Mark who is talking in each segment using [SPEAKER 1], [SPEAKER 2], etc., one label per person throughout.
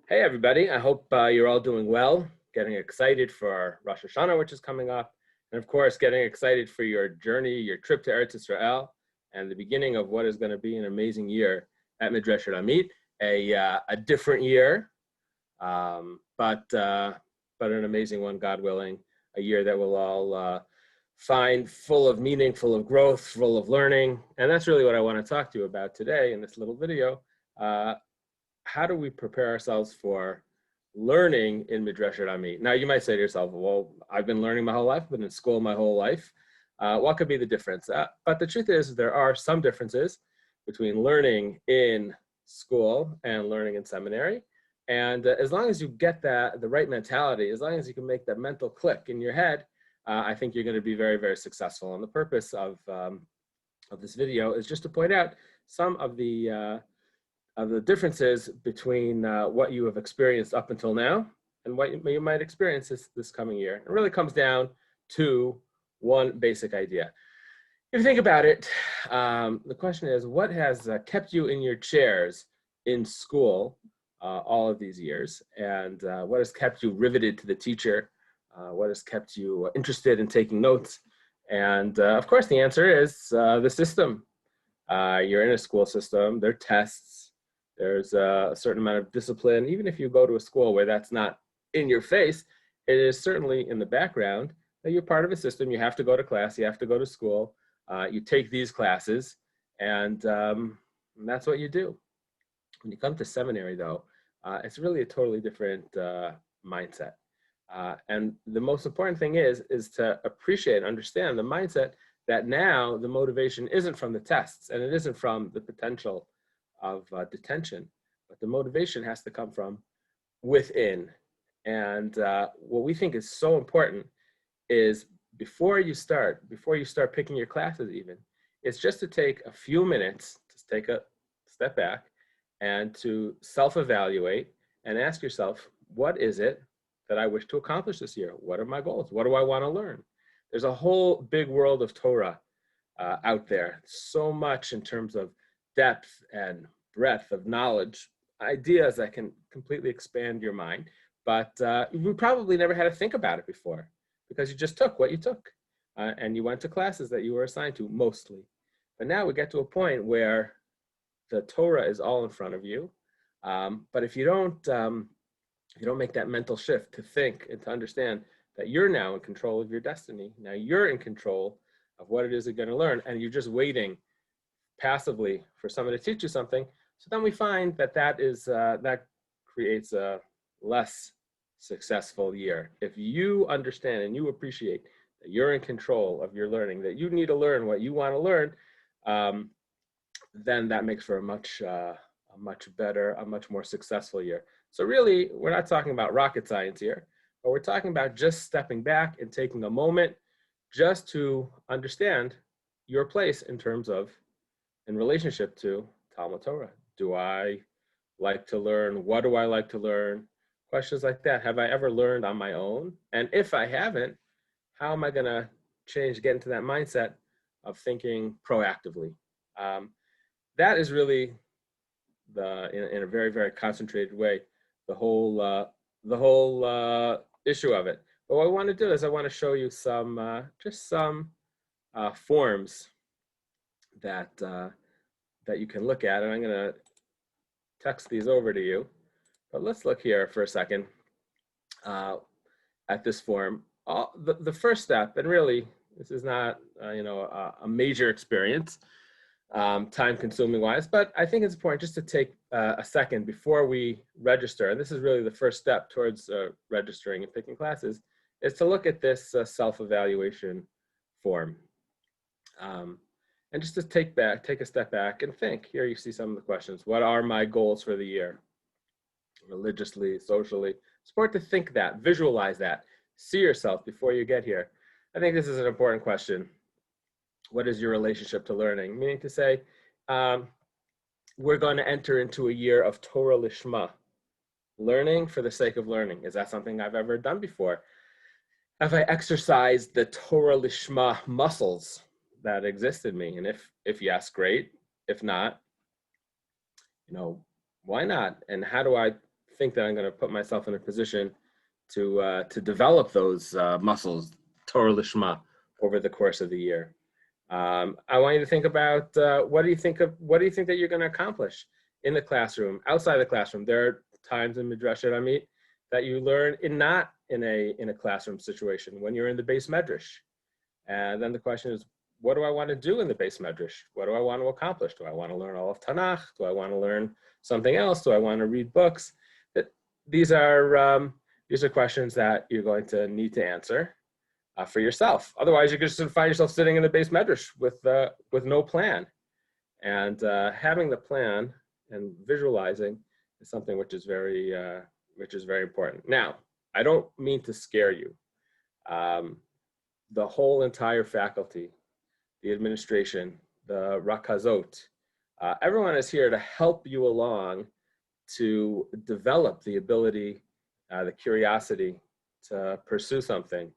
[SPEAKER 1] Hey everybody, I hope you're all doing well, getting excited for Rosh Hashanah, which is coming up, and of course, getting excited for your journey, your trip to Eretz Israel, and the beginning of what is going to be an amazing year at Midreshet Amit, a different year, but an amazing one, God willing, a year that we'll all find full of meaning, full of growth, full of learning, and that's really what I want to talk to you about today in this little video. How do we prepare ourselves for learning in Midreshet Amit? Now, you might say to yourself, well, I've been learning my whole life, I've been in school my whole life. What could be the difference? But the truth is, there are some differences between learning in school and learning in seminary. And as long as you get the right mentality, as long as you can make that mental click in your head, I think you're going to be very, very successful. And the purpose of this video is just to point out some of the differences between what you have experienced up until now and what you might experience this coming year. It really comes down to one basic idea. If you think about it, the question is, what has kept you in your chairs in school all of these years? And what has kept you riveted to the teacher? What has kept you interested in taking notes? And of course, the answer is the system. You're in a school system, there are tests, there's a certain amount of discipline. Even if you go to a school where that's not in your face, it is certainly in the background that you're part of a system. You have to go to class, you have to go to school, you take these classes, and that's what you do. When you come to seminary, though, it's really a totally different mindset. And the most important thing is to appreciate and understand the mindset that now the motivation isn't from the tests and it isn't from the potential of detention, but the motivation has to come from within. And what we think is so important is before you start picking your classes even, it's just to take a few minutes, to take a step back and to self-evaluate and ask yourself, what is it that I wish to accomplish this year? What are my goals? What do I want to learn? There's a whole big world of Torah out there, so much in terms of depth and breadth of knowledge, ideas that can completely expand your mind. But you probably never had to think about it before because you just took what you took and you went to classes that you were assigned to mostly. But now we get to a point where the Torah is all in front of you. But if you don't make that mental shift to think and to understand that you're now in control of your destiny, now you're in control of what it is you're going to learn, and you're just waiting passively for someone to teach you something. So then we find that that creates a less successful year. If you understand and you appreciate that you're in control of your learning, that you need to learn what you want to learn, then that makes for a much better, a much more successful year. So really, we're not talking about rocket science here, but we're talking about just stepping back and taking a moment just to understand your place in relationship to Talmud Torah. Do I like to learn? What do I like to learn? Questions like that. Have I ever learned on my own? And if I haven't, how am I going to get into that mindset of thinking proactively? That is really in a very, very concentrated way, the whole issue of it. But what I want to do is I want to show you some forms that you can look at, and I'm going to text these over to you. But let's look here for a second at this form. The first step, and really this is not a major experience, time-consuming wise, but I think it's important just to take a second before we register, and this is really the first step towards registering and picking classes, is to look at this self-evaluation form. And just to take a step back and think. Here you see some of the questions. What are my goals for the year? Religiously, socially. It's important to think that, visualize that, see yourself before you get here. I think this is an important question. What is your relationship to learning? Meaning to say, we're going to enter into a year of Torah Lishma, learning for the sake of learning. Is that something I've ever done before? Have I exercised the Torah Lishma muscles that exist in me? And if yes, great. If not, why not? And how do I think that I'm going to put myself in a position to develop those muscles, Torah Lishma, over the course of the year. I want you to think about what do you think that you're going to accomplish in the classroom, outside the classroom. There are times in Midreshet Amit that you learn not in a classroom situation, when you're in the base medrash. And then the question is, what do I want to do in the base medrash? What do I want to accomplish? Do I want to learn all of Tanakh? Do I want to learn something else? Do I want to read books? These are questions that you're going to need to answer for yourself. Otherwise, you're just going to find yourself sitting in the base medrash with no plan. And having the plan and visualizing is something which is very important. Now, I don't mean to scare you. The whole entire faculty, the administration, the rakazot, everyone is here to help you along to develop the ability, the curiosity to pursue something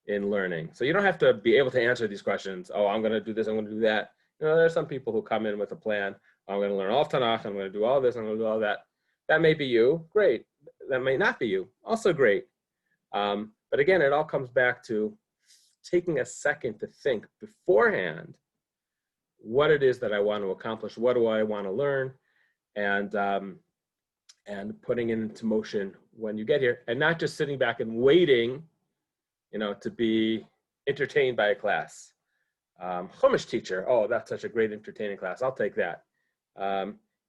[SPEAKER 1] in learning. So you don't have to be able to answer these questions. Oh, I'm going to do this, I'm going to do that. You know, there are some people who come in with a plan. I'm going to learn all of Tanakh, I'm going to do all this, I'm going to do all that. That may be you, great. That may not be you, also great. But again, it all comes back to taking a second to think beforehand what it is that I want to accomplish, what do I want to learn, and putting it into motion when you get here, and not just sitting back and waiting, you know, to be entertained by a class. Chumash teacher, oh, that's such a great entertaining class, I'll take that.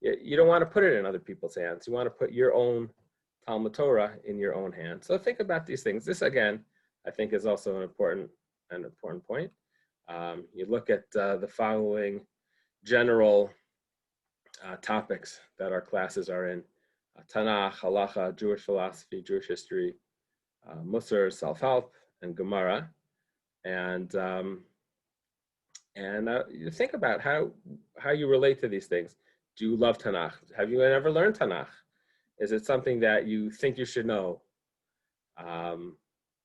[SPEAKER 1] You don't want to put it in other people's hands. You want to put your own Talmud Torah in your own hands. So think about these things. This, again, I think is also an important point. You look at the following general topics that our classes are in: Tanakh, Halacha, Jewish philosophy, Jewish history, Musar, self-help, and Gemara. And you think about how you relate to these things. Do you love Tanakh? Have you ever learned Tanakh? Is it something that you think you should know?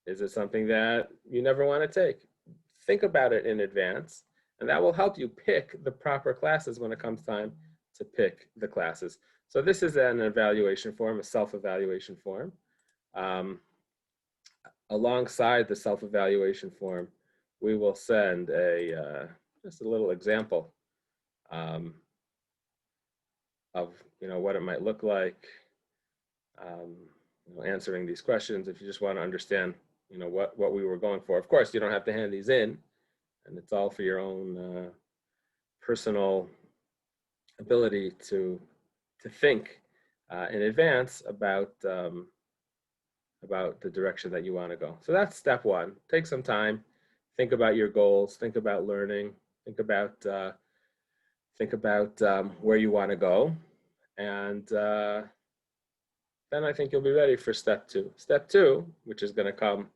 [SPEAKER 1] Is it something that you never want to take? Think about it in advance, and that will help you pick the proper classes when it comes time to pick the classes. So this is an evaluation form, a self-evaluation form. Alongside the self-evaluation form, we will send just a little example of what it might look like, answering these questions. If you just want to understand what we were going for. Of course, you don't have to hand these in, and it's all for your own personal ability to think in advance about the direction that you want to go. So that's step one. Take some time, think about your goals, think about learning, think about where you want to go, and then I think you'll be ready for step two. Step two, which is going to come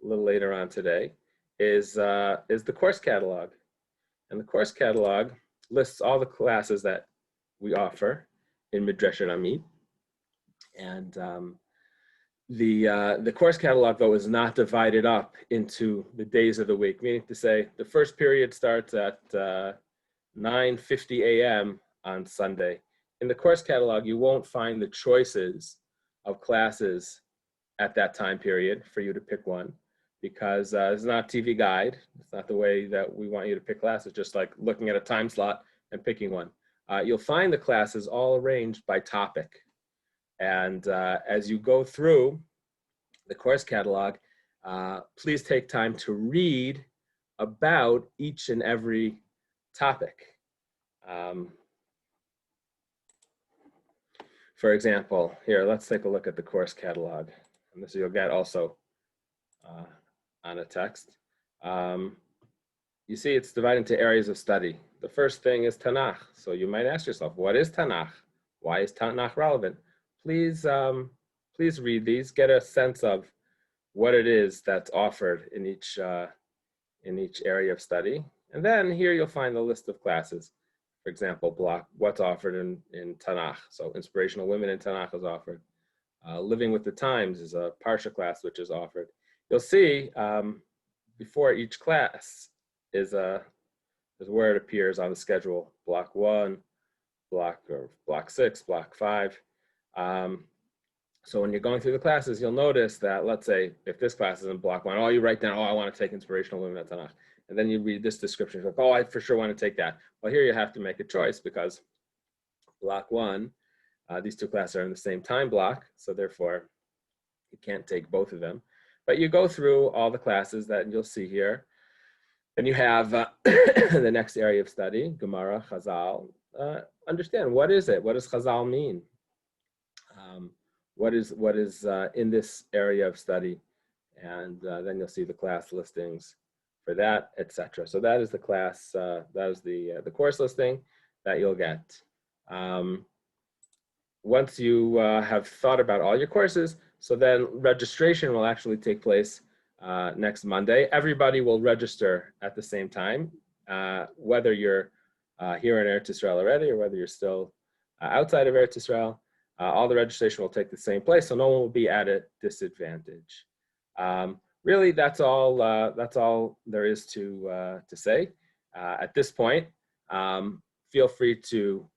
[SPEAKER 1] a little later on today, is the course catalog. And the course catalog lists all the classes that we offer in Midreshet Amit. And the course catalog, though, is not divided up into the days of the week, meaning to say the first period starts at 9:50 a.m. on Sunday. In the course catalog, you won't find the choices of classes at that time period for you to pick one, because it's not a TV guide. It's not the way that we want you to pick classes, just like looking at a time slot and picking one. You'll find the classes all arranged by topic. And as you go through the course catalog, please take time to read about each and every topic. For example, here, let's take a look at the course catalog. And this you'll get also on a text. You see it's divided into areas of study. The first thing is Tanakh. So you might ask yourself, what is Tanakh? Why is Tanakh relevant? Please read these, get a sense of what it is that's offered in each area of study. And then here you'll find the list of classes. For example, what's offered in Tanakh. So Inspirational Women in Tanakh is offered. Living with the Times is a Parsha class which is offered. You'll see before each class is where it appears on the schedule: block 1, block 6, block 5. So when you're going through the classes, you'll notice that, let's say, if this class is in block 1, oh, you write down, oh, I want to take Inspirational Women at Tanakh. And then you read this description, like, oh, I for sure want to take that. Well, here you have to make a choice because block 1, these two classes are in the same time block, so therefore you can't take both of them. But you go through all the classes that you'll see here. Then you have the next area of study, Gemara, Chazal. Understand, what is it? What does Chazal mean? What is in this area of study? And then you'll see the class listings for that, etc. So that is the class, that is the course listing that you'll get. Once you have thought about all your courses, so then registration will actually take place next Monday. Everybody will register at the same time, whether you're here in Eretz Israel already or whether you're still outside of Eretz Israel. All the registration will take the same place, so no one will be at a disadvantage. Really, that's all there is to say. At this point, feel free to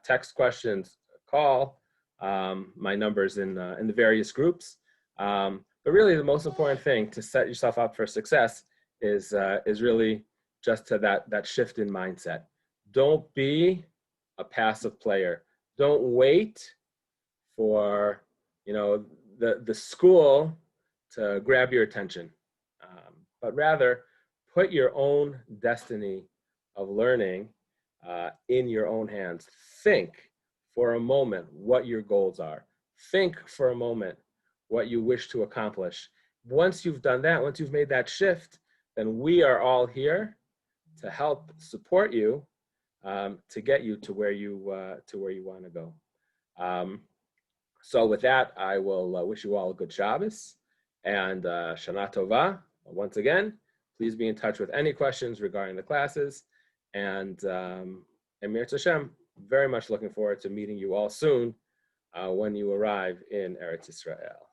[SPEAKER 1] text questions, call. My number's in the various groups. But really, the most important thing to set yourself up for success is really just to that shift in mindset. Don't be a passive player. Don't wait for the school to grab your attention, but rather put your own destiny of learning in your own hands. Think for a moment what your goals are. Think for a moment what you wish to accomplish. Once you've done that, once you've made that shift, then we are all here to help support you to get you to where you want to go. So with that, I will wish you all a good Shabbos and Shana Tova. Once again, please be in touch with any questions regarding the classes. And Mirz Hashem, very much looking forward to meeting you all soon when you arrive in Eretz Israel.